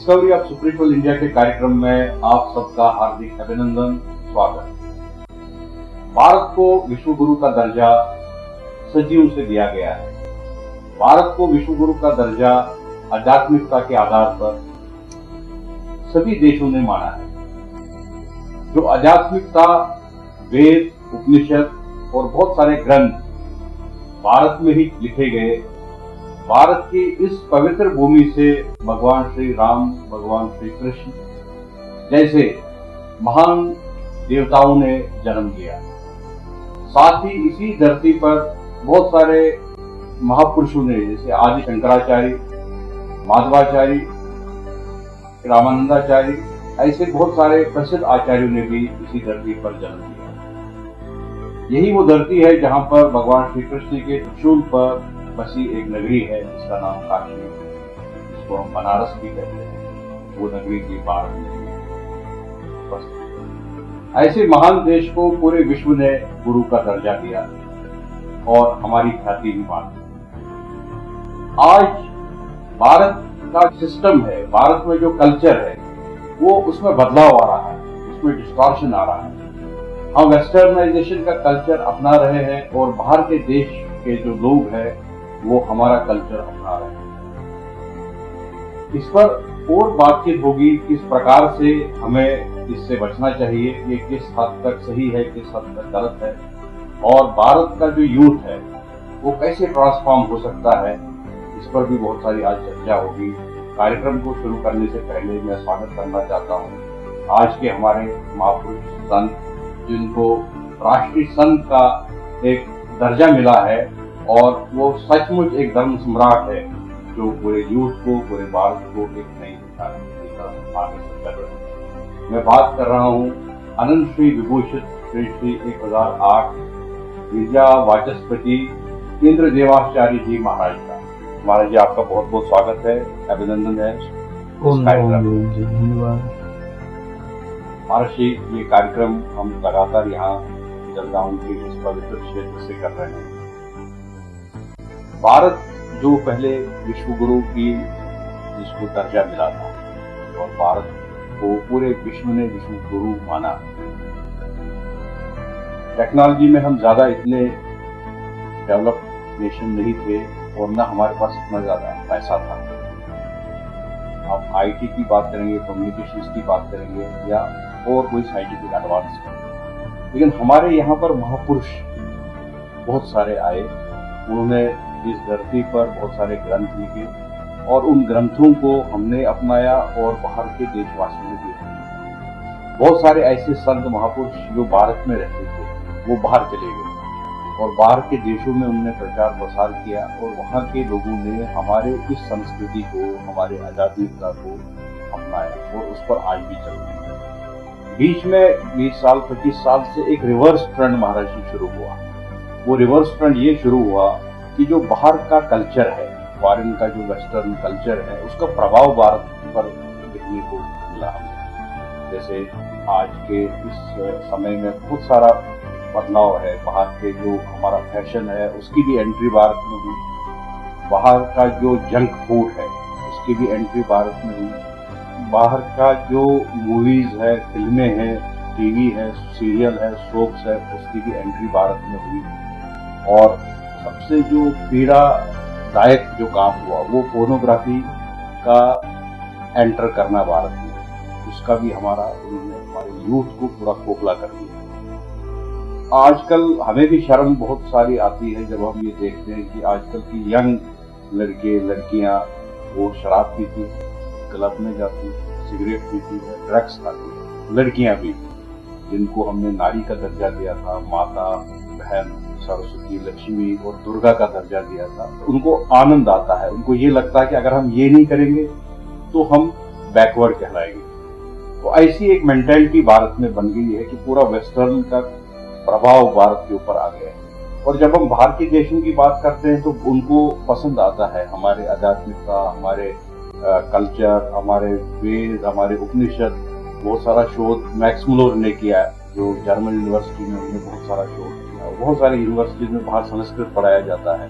Discovery of spiritual India के कार्यक्रम में आप सबका हार्दिक अभिनंदन, स्वागत। भारत को विश्व गुरु का दर्जा सदियों से दिया गया है। भारत को विश्व गुरु का दर्जा आध्यात्मिकता के आधार पर सभी देशों ने माना है। जो आध्यात्मिकता, वेद, उपनिषद और बहुत सारे ग्रंथ भारत में ही लिखे गए, भारत की इस पवित्र भूमि से भगवान श्री राम, भगवान श्री कृष्ण जैसे महान देवताओं ने जन्म लिया। साथ ही इसी धरती पर बहुत सारे महापुरुषों ने, जैसे आदि शंकराचार्य, माधवाचार्य, रामानंदाचार्य, ऐसे बहुत सारे प्रसिद्ध आचार्यों ने भी इसी धरती पर जन्म लिया। यही वो धरती है जहां पर भगवान श्री कृष्ण के त्रिशूल पर बसी एक नगरी है जिसका नाम काशी है, जिसको हम बनारस भी कहते हैं। वो नगरी की भारत में ऐसे महान देश को पूरे विश्व ने गुरु का दर्जा दिया और हमारी ख्याति भी मानती। आज भारत का सिस्टम है, भारत में जो कल्चर है वो उसमें बदलाव आ रहा है, उसमें डिस्टॉर्शन आ रहा है। हम वेस्टर्नाइजेशन का कल्चर अपना रहे हैं और बाहर के देश के जो लोग हैं वो हमारा कल्चर अपना रहे हैं। इस पर और बातचीत होगी, किस प्रकार से हमें इससे बचना चाहिए, ये किस हद तक सही है, किस हद तक गलत है, और भारत का जो यूथ है वो कैसे ट्रांसफॉर्म हो सकता है, इस पर भी बहुत सारी आज चर्चा होगी। कार्यक्रम को शुरू करने से पहले मैं स्वागत करना चाहता हूँ आज के हमारे महापुरुष संत, जिनको राष्ट्रीय संत का एक दर्जा मिला है और वो सचमुच एक धर्म सम्राट है जो पूरे यूथ को, पूरे भारत को एक नई दिशा आगे कर रहे हैं। मैं बात कर रहा हूँ अनंत श्री विभूषित श्री 1008 विद्या वाचस्पति इंद्र देवाचार्य जी महाराज का। महाराज जी, आपका बहुत बहुत स्वागत है, अभिनंदन है। धन्यवाद महाराज जी, ये कार्यक्रम हम लगातार यहाँ जलगांव के इस पवित्र क्षेत्र से कर रहे हैं। भारत जो पहले विश्व गुरु की जिसको दर्जा मिला था और भारत को पूरे विश्व ने विश्व गुरु माना। टेक्नोलॉजी में हम ज्यादा इतने डेवलप नेशन नहीं थे और न हमारे पास इतना ज्यादा पैसा था। आप आईटी की बात करेंगे, कम्युनिकेशंस की बात करेंगे या और कोई साइंटिफिक एडवांस करेंगे, लेकिन हमारे यहाँ पर महापुरुष बहुत सारे आए। उन्होंने इस धरती पर बहुत सारे ग्रंथ लिखे और उन ग्रंथों को हमने अपनाया और बाहर के देशवासियों ने भी अपनाया। बहुत सारे ऐसे संत महापुरुष जो भारत में रहते थे वो बाहर चले गए और बाहर के देशों में उन्होंने प्रचार प्रसार किया और वहाँ के लोगों ने हमारे इस संस्कृति को, हमारे आध्यात्मिकता को अपनाया और उस पर आज भी चल रहे हैं। बीच में 20 साल 25 साल से एक रिवर्स ट्रेंड महाराज जी शुरू हुआ। वो रिवर्स ट्रेंड ये शुरू हुआ कि जो बाहर का कल्चर है, फॉरेन का जो वेस्टर्न कल्चर है, उसका प्रभाव भारत पर देखने को मिला। जैसे आज के इस समय में बहुत सारा बदलाव है। बाहर के जो हमारा फैशन है उसकी भी एंट्री भारत में हुई। बाहर का जो जंक फूड है उसकी भी एंट्री भारत में हुई। बाहर का जो मूवीज है, फिल्में हैं, टीवी है, सीरियल है, सोप्स है, उसकी भी एंट्री भारत में हुई। और सबसे जो पीड़ादायक जो काम हुआ वो पोर्नोग्राफी का एंटर करना भारत में, उसका भी हमारे यूथ को पूरा खोखला कर दिया। आजकल हमें भी शर्म बहुत सारी आती है जब हम ये देखते हैं कि आजकल की यंग लड़के लड़कियां वो शराब पीती, क्लब में जाती, सिगरेट पीती है, ड्रग्स खाती। लड़कियां भी, जिनको हमने नारी का दर्जा दिया था, माता, बहन, सरस्वती, लक्ष्मी और दुर्गा का दर्जा दिया था, उनको आनंद आता है। उनको ये लगता है कि अगर हम ये नहीं करेंगे तो हम बैकवर्ड कहलाएंगे। तो ऐसी एक मेंटालिटी भारत में बन गई है कि पूरा वेस्टर्न का प्रभाव भारत के ऊपर आ गया है। और जब हम बाहर के देशों की बात करते हैं तो उनको पसंद आता है हमारे आध्यात्मिकता, हमारे कल्चर, हमारे वेद, हमारे उपनिषद। बहुत सारा शोध मैक्स मुलर ने किया, जो जर्मन यूनिवर्सिटी में उन्होंने बहुत सारा शोध किया। बहुत सारी यूनिवर्सिटीज में बाहर संस्कृत पढ़ाया जाता है,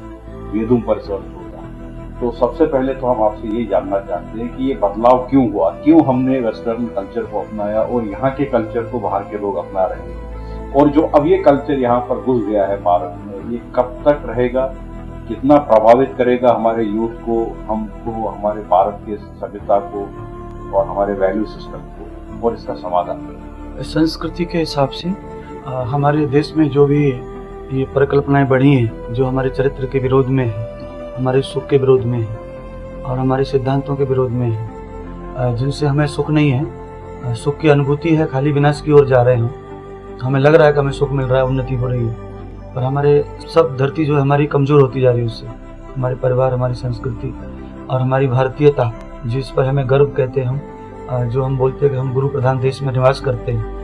वेदों पर रिसर्च होता है। तो सबसे पहले तो हम आपसे ये जानना चाहते हैं कि ये बदलाव क्यों हुआ, क्यों हमने वेस्टर्न कल्चर को अपनाया और यहाँ के कल्चर को बाहर के लोग अपना रहे हैं, और जो अब ये कल्चर यहाँ पर घुस गया है भारत में, ये कब तक रहेगा, कितना प्रभावित करेगा हमारे यूथ को, हमको, हमारे भारत के सभ्यता को और हमारे वैल्यू सिस्टम को, और इसका समाधान। संस्कृति के हिसाब से हमारे देश में जो भी ये परिकल्पनाएं बढ़ी हैं, जो हमारे चरित्र के विरोध में है, हमारे सुख के विरोध में है और हमारे सिद्धांतों के विरोध में है, जिनसे हमें सुख नहीं है, सुख की अनुभूति है, खाली विनाश की ओर जा रहे हैं। हमें लग रहा है कि हमें सुख मिल रहा है, उन्नति हो रही है, पर हमारे सब धरती जो है हमारी कमज़ोर होती जा रही है उससे। हमारे परिवार, हमारी संस्कृति और हमारी भारतीयता, जिस पर हमें गर्व कहते हैं हम, जो हम बोलते हैं कि हम गुरु प्रधान देश में निवास करते हैं,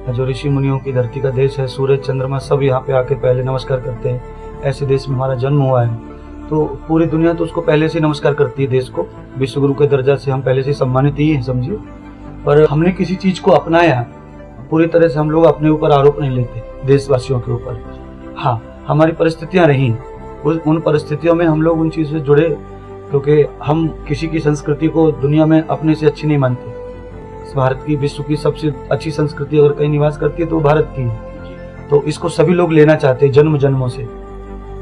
जो ऋषि मुनियों की धरती का देश है, सूरज चंद्रमा सब यहाँ पे आके पहले नमस्कार करते हैं, ऐसे देश में हमारा जन्म हुआ है। तो पूरी दुनिया तो उसको पहले से नमस्कार करती है, देश को विश्व गुरु के दर्जा से हम पहले से सम्मानित ही हैं समझिए। पर हमने किसी चीज़ को अपनाया, पूरी तरह से हम लोग अपने ऊपर आरोप नहीं लेते देशवासियों के ऊपर। हाँ, हमारी परिस्थितियाँ रहीं, उन परिस्थितियों में हम लोग उन चीज़ों से जुड़े, क्योंकि हम किसी की संस्कृति को दुनिया में अपने से अच्छी नहीं मानते। भारत की विश्व की सबसे अच्छी संस्कृति अगर कहीं निवास करती है तो भारत की है। तो इसको सभी लोग लेना चाहते हैं, जन्म जन्मों से,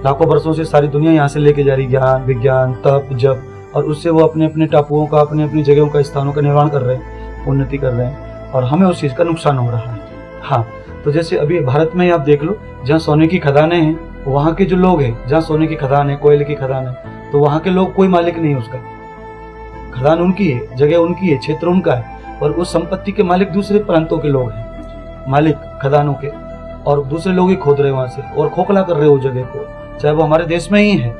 लाखों वर्षों से सारी दुनिया यहाँ से लेके जा रही, ज्ञान विज्ञान तप जप, और उससे वो अपने अपने टापुओं का, अपने अपनी जगहों का, स्थानों का निर्माण कर रहे हैं, उन्नति कर रहे हैं, और हमें उस चीज़ का नुकसान हो रहा है। हाँ, तो जैसे अभी भारत में आप देख लो, जहाँ सोने की खदानें हैं, वहाँ के जो लोग हैं, जहाँ सोने की खदान है, कोयले की खदान है, तो वहाँ के लोग कोई मालिक नहीं है उसका। खदान उनकी है, जगह उनकी है, क्षेत्र उनका है, और उस संपत्ति के मालिक दूसरे प्रांतों के लोग हैं, मालिक खदानों के, और दूसरे लोग ही खोद रहे हैं वहाँ से और खोखला कर रहे हो जगह को, चाहे वो हमारे देश में ही है।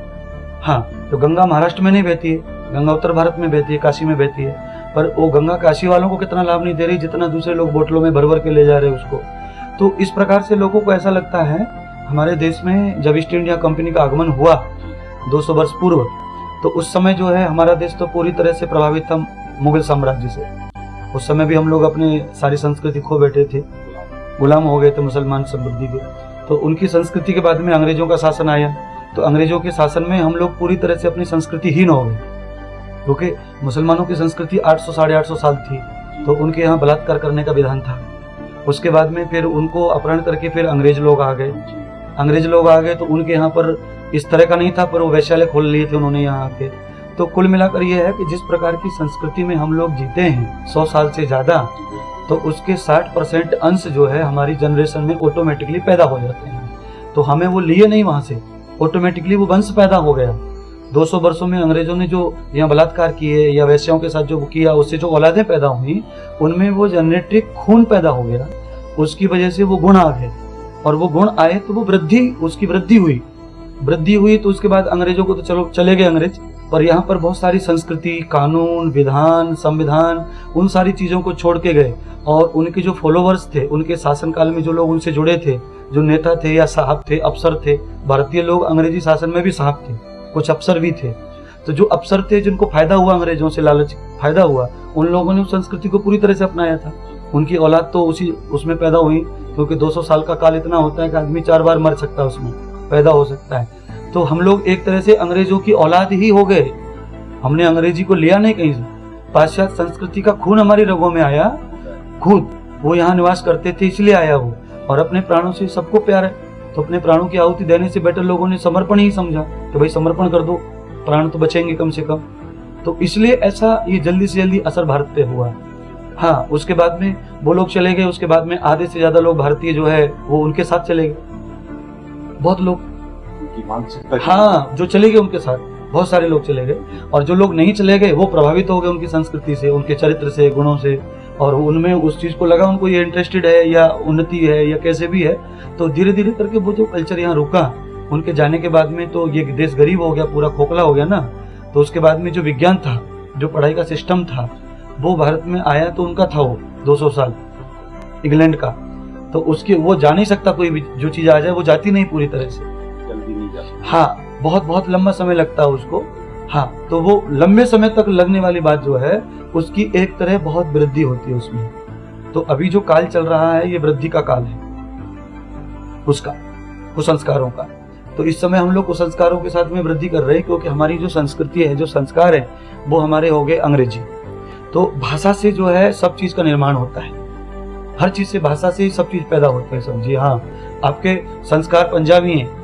हाँ, तो गंगा महाराष्ट्र में नहीं बहती है, गंगा उत्तर भारत में बहती है, काशी में बहती है, पर वो गंगा काशी वालों को कितना लाभ नहीं दे रही जितना दूसरे लोग बोतलों में भर भर के ले जा रहे हैं उसको। तो इस प्रकार से लोगों को ऐसा लगता है, हमारे देश में जब ईस्ट इंडिया कंपनी का आगमन हुआ 200 वर्ष पूर्व, तो उस समय जो है हमारा देश तो पूरी तरह से प्रभावित था मुगल साम्राज्य से। उस समय भी हम लोग अपनी सारी संस्कृति खो बैठे थे, गुलाम हो गए थे मुसलमान समृद्धि के। तो उनकी संस्कृति के बाद में अंग्रेजों का शासन आया, तो अंग्रेजों के शासन में हम लोग पूरी तरह से अपनी संस्कृति हीन हो गए, क्योंकि मुसलमानों की संस्कृति 800 साढ़े 800 साल थी, तो उनके यहाँ बलात्कार करने का विधान था। उसके बाद में फिर उनको अपहरण करके फिर अंग्रेज लोग आ गए, तो उनके यहाँ पर इस तरह का नहीं था, पर वो वैश्यालय खोल लिए थे उन्होंने यहाँ आके। तो कुल मिलाकर ये है कि जिस प्रकार की संस्कृति में हम लोग जीते हैं 100 साल से ज़्यादा, तो उसके 60% अंश जो है हमारी जनरेशन में ऑटोमेटिकली पैदा हो जाते हैं। तो हमें वो लिए नहीं वहाँ से, ऑटोमेटिकली वो वंश पैदा हो गया। 200 वर्षों में अंग्रेजों ने जो यहाँ बलात्कार किए या वैश्याओं के साथ जो किया, उससे जो औलादें पैदा हुई, उनमें वो जेनेटिक खून पैदा हो गया, उसकी वजह से वो गुण आ गए, और वो गुण आए तो वो उसकी वृद्धि हुई। तो उसके बाद अंग्रेजों को तो चलो चले गए अंग्रेज, पर यहाँ पर बहुत सारी संस्कृति, कानून, विधान, संविधान, उन सारी चीज़ों को छोड़ के गए, और उनके जो फॉलोवर्स थे, उनके शासनकाल में जो लोग उनसे जुड़े थे, जो नेता थे या साहब थे, अफसर थे, भारतीय लोग अंग्रेजी शासन में भी साहब थे, कुछ अफसर भी थे। तो जो अफसर थे, जिनको फायदा हुआ, अंग्रेजों से लालच फायदा हुआ, उन लोगों ने उस संस्कृति को पूरी तरह से अपनाया था। उनकी औलाद तो उसमें पैदा हुई, क्योंकि 200 साल का काल इतना होता है कि आदमी 4 बार मर सकता है, उसमें पैदा हो सकता है। तो हम लोग एक तरह से अंग्रेजों की औलाद ही हो गए। हमने अंग्रेजी को लिया नहीं कहीं से, पाश्चात्य संस्कृति का खून हमारी रगों में आया, खुद वो यहाँ निवास करते थे इसलिए आया वो, और अपने प्राणों से सबको प्यार है, तो अपने प्राणों की आहुति देने से बेटर लोगों ने समर्पण ही समझा कि भाई समर्पण कर दो, प्राण तो बचेंगे कम से कम। तो इसलिए ऐसा ये जल्दी से जल्दी असर भारत पे हुआ। हाँ, उसके बाद में वो लोग चले गए, उसके बाद में आधे से ज्यादा लोग भारतीय जो है वो उनके साथ चले गए, बहुत लोग, हाँ, जो चले गए उनके साथ बहुत सारे लोग चले गए, और जो लोग नहीं चले गए वो प्रभावित हो गए उनकी संस्कृति से, उनके चरित्र से, गुणों से, और उनमें उस चीज को लगा उनको ये इंटरेस्टेड है या उन्नति है या कैसे भी है। तो धीरे धीरे करके वो जो कल्चर यहाँ रुका, उनके जाने के बाद में तो ये देश गरीब हो गया, पूरा खोखला हो गया ना। तो उसके बाद में जो विज्ञान था, जो पढ़ाई का सिस्टम था, वो भारत में आया, तो उनका था वो 200 साल इंग्लैंड का, तो उसकी वो जा नहीं सकता, कोई भी जो चीज आ जाए वो जाती नहीं पूरी तरह से, जल्दी नहीं जाती। हाँ, बहुत लंबा समय लगता है उसको। हाँ, तो वो लंबे समय तक लगने वाली बात जो है, उसकी एक तरह बहुत वृद्धि होती है उसमें। तो अभी जो काल चल रहा है, ये वृद्धि का काल है उसका, कुसंस्कारों का। तो इस समय हम लोग कुसंस्कारों के साथ में वृद्धि कर रहे हैं, क्योंकि हमारी जो संस्कृति है, जो संस्कार है, वो हमारे हो गए अंग्रेजी। तो भाषा से जो है सब चीज का निर्माण होता है, हर चीज से, भाषा से ही सब चीज पैदा होते हैं, समझिए। हाँ, आपके संस्कार पंजाबी हैं,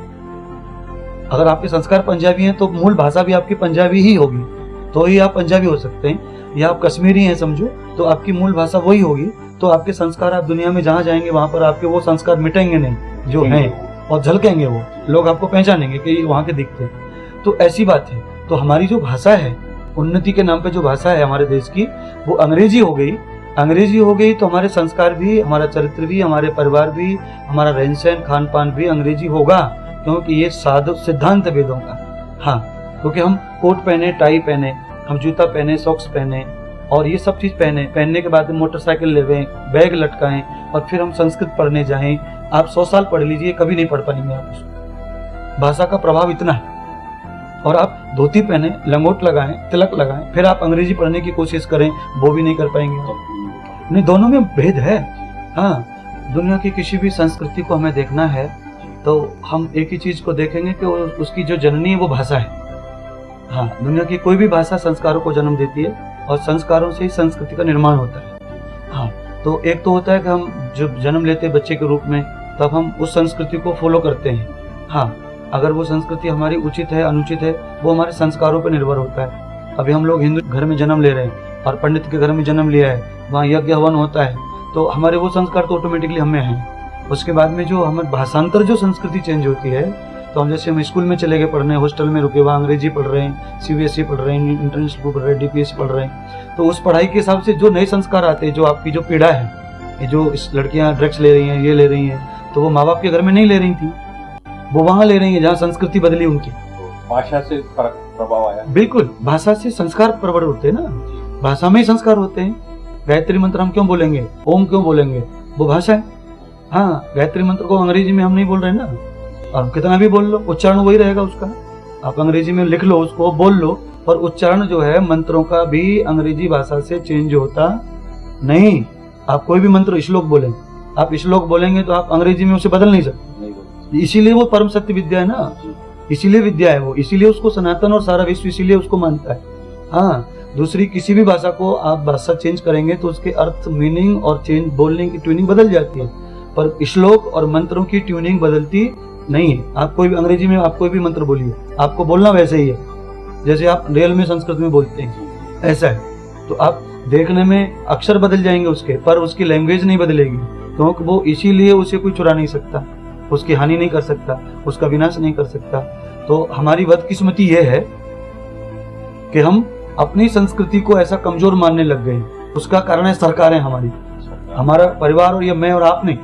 अगर आपके संस्कार पंजाबी हैं तो मूल भाषा भी आपकी पंजाबी ही होगी, तो ही आप पंजाबी हो सकते हैं। या आप कश्मीरी हैं समझो, तो आपकी मूल भाषा वही होगी, तो आपके संस्कार, आप दुनिया में जहाँ जाएंगे वहां पर आपके वो संस्कार मिटेंगे नहीं जो हैं, और झलकेंगे, वो लोग आपको पहचानेंगे कि वहाँ के दिखते हैं। तो ऐसी बात है। तो हमारी जो भाषा है, उन्नति के नाम पे जो भाषा है हमारे देश की, वो अंग्रेजी हो गई। अंग्रेजी हो गई तो हमारे संस्कार भी, हमारा चरित्र भी, हमारे परिवार भी, हमारा रहन सहन खान पान भी अंग्रेजी होगा, क्योंकि ये साधु सिद्धांत वेदों का। हाँ, क्योंकि हम कोट पहने, टाई पहने, हम जूता पहने, सॉक्स पहने, और ये सब चीज पहनने के बाद मोटरसाइकिल लेवें, बैग लटकाएं, और फिर हम संस्कृत पढ़ने जाएं। आप 100 साल पढ़ लीजिए, कभी नहीं पढ़ पाएंगे आप उसको। भाषा का प्रभाव इतना है। और आप धोती पहने, लंगोट लगाएं, तिलक लगाएं, फिर आप अंग्रेजी पढ़ने की कोशिश करें, वो भी नहीं कर पाएंगे। नहीं, दोनों में भेद है। हाँ, दुनिया की किसी भी संस्कृति को हमें देखना है तो हम एक ही चीज को देखेंगे कि उसकी जो जननी है वो भाषा है। हाँ, दुनिया की कोई भी भाषा संस्कारों को जन्म देती है, और संस्कारों से ही संस्कृति का निर्माण होता है। हाँ, तो एक तो होता है कि हम जब जन्म लेते हैं बच्चे के रूप में, तब हम उस संस्कृति को फॉलो करते हैं। हाँ, अगर वो संस्कृति हमारी उचित है अनुचित है, वो हमारे संस्कारों पर निर्भर होता है। अभी हम लोग हिंदू घर में जन्म ले रहे हैं और पंडित के घर में जन्म लिया है, वहाँ यज्ञ हवन होता है, तो हमारे वो संस्कार तो ऑटोमेटिकली हमें हैं। उसके बाद में जो हमारे भाषांतर, जो संस्कृति चेंज होती है, तो हम जैसे हम स्कूल में चले गए पढ़ने, हॉस्टल में रुके, वहाँ अंग्रेजी पढ़ रहे हैं, CBSE पढ़ रहे हैं, इंटरनेशनल पढ़ रहे हैं, DPSC पढ़ रहे हैं, तो उस पढ़ाई के हिसाब से जो नए संस्कार आते हैं, जो आपकी जो पीढ़ा है, ये जो इस लड़कियाँ ड्रग्स ले रही हैं, ये ले रही हैं, तो वो माँ बाप के घर में नहीं ले रही थी, वो वहाँ ले रही है जहाँ संस्कृति बदली उनकी। भाषा से फर्क प्रभाव आया। बिल्कुल, भाषा से संस्कार प्रबल होते हैं ना, भाषा में ही संस्कार होते हैं। गायत्री मंत्र हम क्यों बोलेंगे, ओम क्यों बोलेंगे, वो भाषा है। हाँ, गायत्री मंत्र को अंग्रेजी में हम नहीं बोल रहे ना, और कितना भी बोल लो, उच्चारण वही रहेगा उसका। आप अंग्रेजी में लिख लो उसको, बोल लो, पर उच्चारण जो है मंत्रों का भी अंग्रेजी भाषा से चेंज होता नहीं। आप कोई भी मंत्र श्लोक बोलें, आप श्लोक बोलेंगे तो आप अंग्रेजी में उसे बदल नहीं सकते। इसीलिए वो परम सत्य विद्या है ना, इसीलिए विद्या है वो, इसीलिए उसको सनातन और सारा विश्व इसीलिए उसको मानता है। हाँ, दूसरी किसी भी भाषा को आप भाषा चेंज करेंगे तो उसके अर्थ, मीनिंग और चेंज, बोलने की ट्यूनिंग बदल जाती है, पर श्लोक और मंत्रों की ट्यूनिंग बदलती नहीं है। आप कोई भी अंग्रेजी में आप कोई भी मंत्र बोलिए, आपको बोलना वैसे ही है जैसे आप रियल में संस्कृत में बोलते हैं, ऐसा है। तो आप देखने में अक्षर बदल जाएंगे उसके, पर उसकी लैंग्वेज नहीं बदलेगी, क्योंकि वो इसीलिए उसे कोई चुरा नहीं सकता, उसकी हानि नहीं कर सकता, उसका विनाश नहीं कर सकता। तो हमारी बदकिस्मती ये है कि हम अपनी संस्कृति को ऐसा कमजोर मानने लग गए। उसका कारण है सरकारें हमारी, हमारा परिवार और ये मैं और आप नहीं।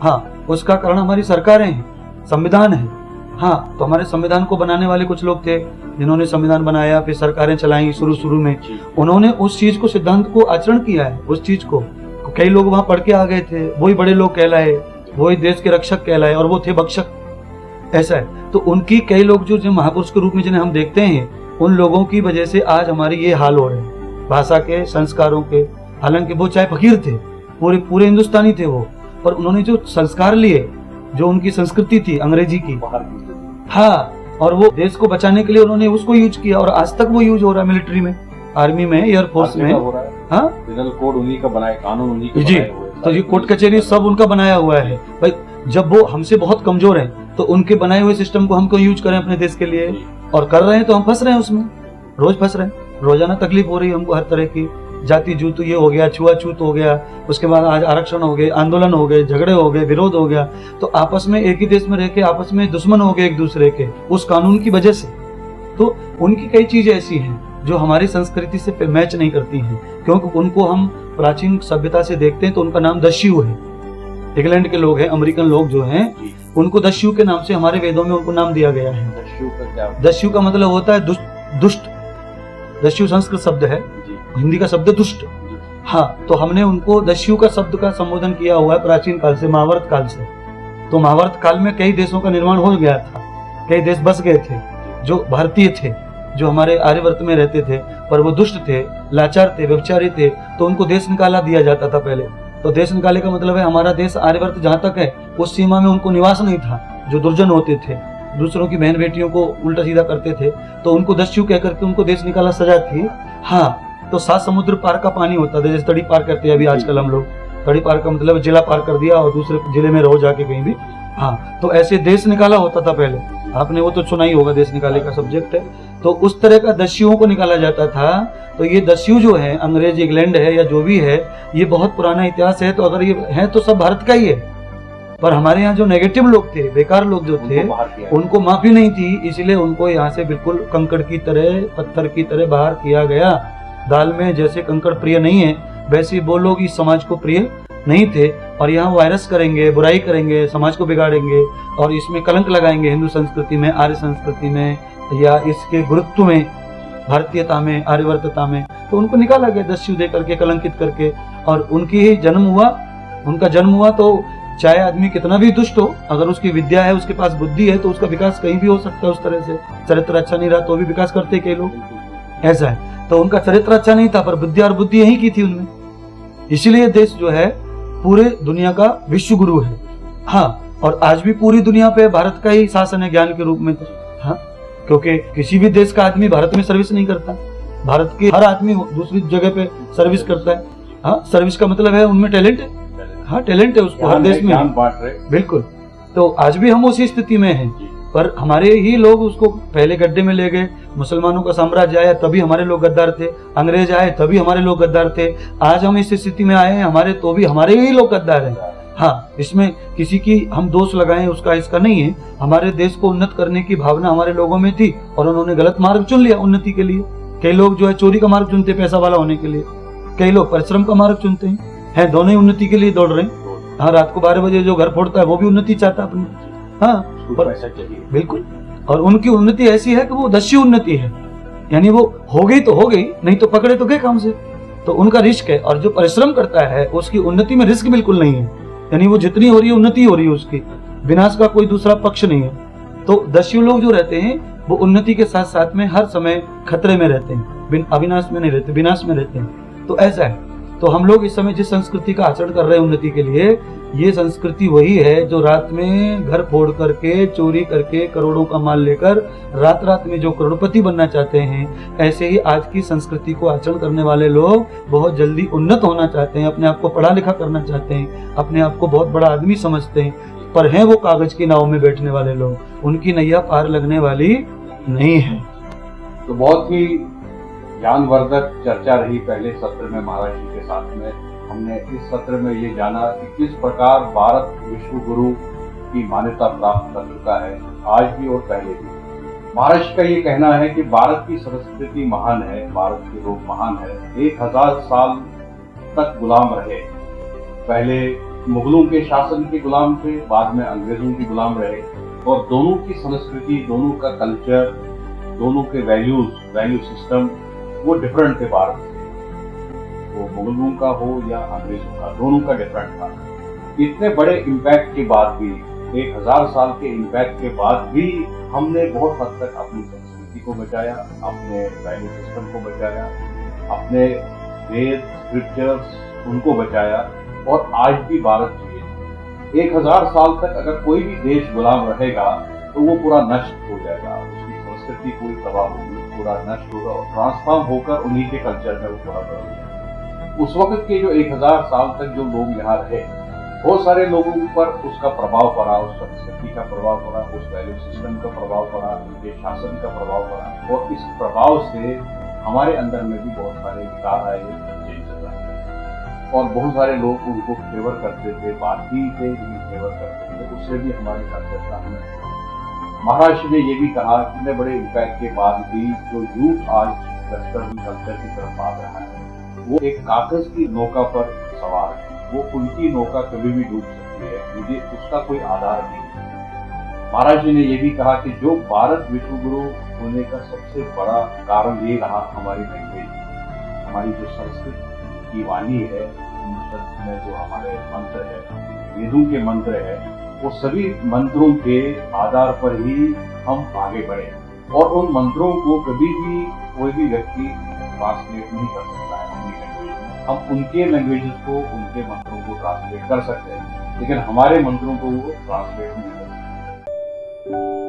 हाँ, उसका कारण हमारी सरकारें हैं, संविधान है। हाँ, तो हमारे संविधान को बनाने वाले कुछ लोग थे जिन्होंने संविधान बनाया, फिर सरकारें चलाई शुरू में, उन्होंने उस चीज को, सिद्धांत को आचरण किया है। उस चीज को कई लोग वहां पढ़ के आ गए थे, वही बड़े लोग कहलाए, वही देश के रक्षक कहलाए, और वो थे भक्षक, ऐसा है। तो उनकी कई लोग जो महापुरुष के रूप में जिन्हें हम देखते हैं, उन लोगों की वजह से आज हमारी ये हाल हो रहे हैं भाषा के, संस्कारों के। हालांकि वो चाहे फकीर थे, पूरे हिंदुस्तानी थे वो, पर उन्होंने जो संस्कार लिए, जो उनकी संस्कृति थी अंग्रेजी की, हाँ, और वो देश को बचाने के लिए उन्होंने उसको यूज किया, और आज तक वो यूज हो रहा है मिलिट्री में, आर्मी में, एयरफोर्स में। हाँ, पिनल कोड उन्हीं का बनाए, कानून उन्हीं के जी, तो ये कोर्ट कचहरी सब उनका बनाया हुआ है भाई। जब वो हमसे बहुत कमजोर हैं, तो उनके बनाए हुए सिस्टम को हम क्यों यूज करें अपने देश के लिए, और कर रहे हैं तो हम फंस रहे हैं उसमें, रोज फंस रहे हैं, रोजाना तकलीफ हो रही है हमको हर तरह की। जाति जूत ये हो गया, छुआछूत हो गया, उसके बाद आज आरक्षण हो गए, आंदोलन हो गए, झगड़े हो गए, विरोध हो गया। तो आपस में एक ही देश में रह के आपस में दुश्मन हो गए एक दूसरे के, उस कानून की वजह से। तो उनकी कई चीजें ऐसी हैं जो हमारी संस्कृति से मैच नहीं करती हैं, क्योंकि उनको हम प्राचीन सभ्यता से देखते हैं तो उनका नाम दस्यु है। इंग्लैंड के लोग हैं, अमेरिकन लोग जो हैं, उनको दस्यु के नाम से हमारे वेदों में उनको नाम दिया गया है। दस्यु का मतलब होता है दुष्ट। दस्यु संस्कृत शब्द है, हिंदी का शब्द दुष्ट। हाँ, तो हमने उनको दस्यु का शब्द का संबोधन किया हुआ है प्राचीन काल से, महाभारत काल से। तो महाभारत काल में कई देशों का निर्माण हो गया था, कई देश बस गए थे जो भारतीय थे, जो हमारे आर्यवर्त में रहते थे, पर वो दुष्ट थे, लाचार थे, व्यभिचारी थे, तो उनको देश निकाला दिया जाता था पहले। तो देश निकाले का मतलब है हमारा देश आर्यवर्त जहाँ तक है उस सीमा में उनको निवास नहीं था, जो दुर्जन होते थे। दूसरों की बहन बेटियों को उल्टा सीधा करते थे, तो उनको दस्यु कह करके उनको देश निकाला सजा थी। हाँ, तो 7 समुद्र पार का पानी होता था, जैसे तड़ी पार करते हैं अभी आजकल हम लोग। तड़ी पार का मतलब जिला पार कर दिया और दूसरे जिले में रहो जाके कहीं भी। हाँ, तो ऐसे देश निकाला होता था पहले, आपने वो तो सुना ही होगा, देश निकाले का सब्जेक्ट है। तो उस तरह का दस्युओं को निकाला जाता था। तो ये दस्यु जो है, अंग्रेज इंग्लैंड है या जो भी है, ये बहुत पुराना इतिहास है। तो अगर ये है तो सब भारत का ही है, पर हमारे यहाँ जो नेगेटिव लोग थे, बेकार लोग जो थे, उनको माफी नहीं थी, इसलिए उनको यहाँ से बिल्कुल कंकड़ की तरह, पत्थर की तरह बाहर किया गया। दाल में जैसे कंकड़ प्रिय नहीं है, वैसे वो लोग इस समाज को प्रिय नहीं थे, और यहाँ वायरस करेंगे, बुराई करेंगे, समाज को बिगाड़ेंगे और इसमें कलंक लगाएंगे हिंदू संस्कृति में, आर्य संस्कृति में, या इसके गुरुत्व में, भारतीयता में, आर्यवर्तता में। तो उनको निकाला गया दस्यु दे करके, कलंकित करके, और उनकी ही जन्म हुआ, उनका जन्म हुआ। तो चाहे आदमी कितना भी दुष्ट हो, अगर उसकी विद्या है, उसके पास बुद्धि है, तो उसका विकास कहीं भी हो सकता है। उस तरह से चरित्र अच्छा नहीं रहा तो भी विकास करते कई लोग, ऐसा है। तो उनका चरित्र अच्छा नहीं था, पर विद्या और बुद्धि यही की थी उनमें, इसीलिए देश जो है पूरे दुनिया का विश्व गुरु है। हाँ, और आज भी पूरी दुनिया पे भारत का ही शासन है ज्ञान के रूप में। हाँ, क्योंकि किसी भी देश का आदमी भारत में सर्विस नहीं करता, भारत के हर आदमी दूसरी जगह पे सर्विस करता है। हाँ, सर्विस का मतलब है उनमें टैलेंट है। हाँ, टैलेंट है उसको हर देश में, बिल्कुल। तो आज भी हम उसी स्थिति में हैं, पर हमारे ही लोग उसको पहले गड्ढे में ले गए। मुसलमानों का साम्राज्य आया तभी हमारे लोग गद्दार थे, अंग्रेज आए तभी हमारे लोग गद्दार थे, आज हम इस स्थिति में आए हैं हमारे, तो भी हमारे ही लोग गद्दार हैं। हाँ, इसमें किसी की हम दोष लगाएं उसका इसका नहीं है। हमारे देश को उन्नत करने की भावना हमारे लोगों में थी और उन्होंने गलत मार्ग चुन लिया उन्नति के लिए। कई लोग जो है चोरी का मार्ग चुनते पैसा वाला होने के लिए, कई लोग परिश्रम का मार्ग चुनते हैं, दोनों ही उन्नति के लिए दौड़ रहे हैं। हाँ, रात को 12 बजे जो घर फोड़ता है वो भी उन्नति चाहता है अपनी। हाँ, पर पैसा चाहिए, बिल्कुल। और उनकी उन्नति ऐसी है कि वो दस्यु उन्नति है, यानी वो हो गई तो हो गई, नहीं तो पकड़े तो गए काम से। तो उनका रिस्क है, और जो परिश्रम करता है उसकी उन्नति में रिस्क बिल्कुल नहीं है, यानी वो जितनी हो रही है उन्नति हो रही है उसकी, विनाश का कोई दूसरा पक्ष नहीं है। तो दस्यु लोग जो रहते हैं वो उन्नति के साथ साथ में हर समय खतरे में रहते हैं, अविनाश में नहीं रहते, विनाश में रहते हैं। तो ऐसा है। तो हम लोग इस समय जिस संस्कृति का आचरण कर रहे हैं उन्नति के लिए, ये संस्कृति वही है जो रात में घर फोड़ करके, चोरी करके, करोड़ों का माल लेकर रात रात में जो करोड़पति बनना चाहते हैं, ऐसे ही आज की संस्कृति को आचरण करने वाले लोग बहुत जल्दी उन्नत होना चाहते हैं, अपने आप को पढ़ा लिखा करना चाहते हैं, अपने आप को बहुत बड़ा आदमी समझते हैं, पर हैं वो कागज की नाव में बैठने वाले लोग, उनकी नैया पार लगने वाली नहीं है। तो बहुत ही ज्ञानवर्धक चर्चा रही पहले सत्र में महाराज जी के साथ में। हमने इस सत्र में ये जाना कि किस प्रकार भारत विश्व गुरु की मान्यता प्राप्त कर चुका है, आज भी और पहले भी। महाराज का ये कहना है कि भारत की संस्कृति महान है, भारत के लोग महान है। 1000 साल तक गुलाम रहे, पहले मुगलों के शासन के गुलाम थे, बाद में अंग्रेजों के गुलाम रहे, और दोनों की संस्कृति, दोनों का कल्चर, दोनों के वैल्यू सिस्टम वो डिफरेंट थे भारत से। वो मुगलों का हो या अंग्रेजों का, दोनों का डिफरेंट था। इतने बड़े इम्पैक्ट के बाद भी, 1000 साल के इम्पैक्ट के बाद भी, हमने बहुत हद तक अपनी संस्कृति को बचाया, अपने वैल्यू सिस्टम को बचाया, अपने वेद स्क्रिप्चर्स उनको बचाया, और आज भी भारत जिए। 1000 साल तक अगर कोई भी देश गुलाम रहेगा तो वो पूरा नष्ट हो जाएगा, उसकी संस्कृति पूरी तबाह होगी, पूरा नष्ट होगा और ट्रांसफॉर्म होकर उन्हीं के कल्चर में वो पूरा बदल जाएगा। उस वक्त के जो 1000 साल तक जो लोग यहाँ रहे, बहुत सारे लोगों पर उसका प्रभाव पड़ा, उस संस्कृति का प्रभाव पड़ा, उस वैल्यू सिस्टम का प्रभाव पड़ा, उनके शासन का प्रभाव पड़ा, और इस प्रभाव से हमारे अंदर में भी बहुत सारे विकार आए, चेंजेस आए, और बहुत सारे लोग उनको फेवर करते थे, बाकी थे लेकिन फेवर करते थे, उससे भी हमारे कल्चर का हमें। महाराज ने ये भी कहा कि इतने बड़े इम्पैक्ट के बाद भी जो यूथ आज वेस्टर्न कल्चर की तरफ आ रहा है, वो एक कागज की नौका पर सवार है, वो उनकी नौका कभी भी डूब सकती है, मुझे उसका कोई आधार नहीं है। महाराज जी ने ये भी कहा कि जो भारत विश्व गुरु होने का सबसे बड़ा कारण ये रहा हमारी लैंग्वेज, हमारी जो संस्कृत की वाणी है, में जो हमारे मंत्र है, वेदों के मंत्र है, वो सभी मंत्रों के आधार पर ही हम आगे बढ़े, और उन मंत्रों को कभी भी कोई भी व्यक्ति ट्रांसलेट नहीं कर सकता है अपनी लैंग्वेज में। हम उनके लैंग्वेजेस को, उनके मंत्रों को ट्रांसलेट कर सकते हैं, लेकिन हमारे मंत्रों को वो ट्रांसलेट नहीं कर सकते।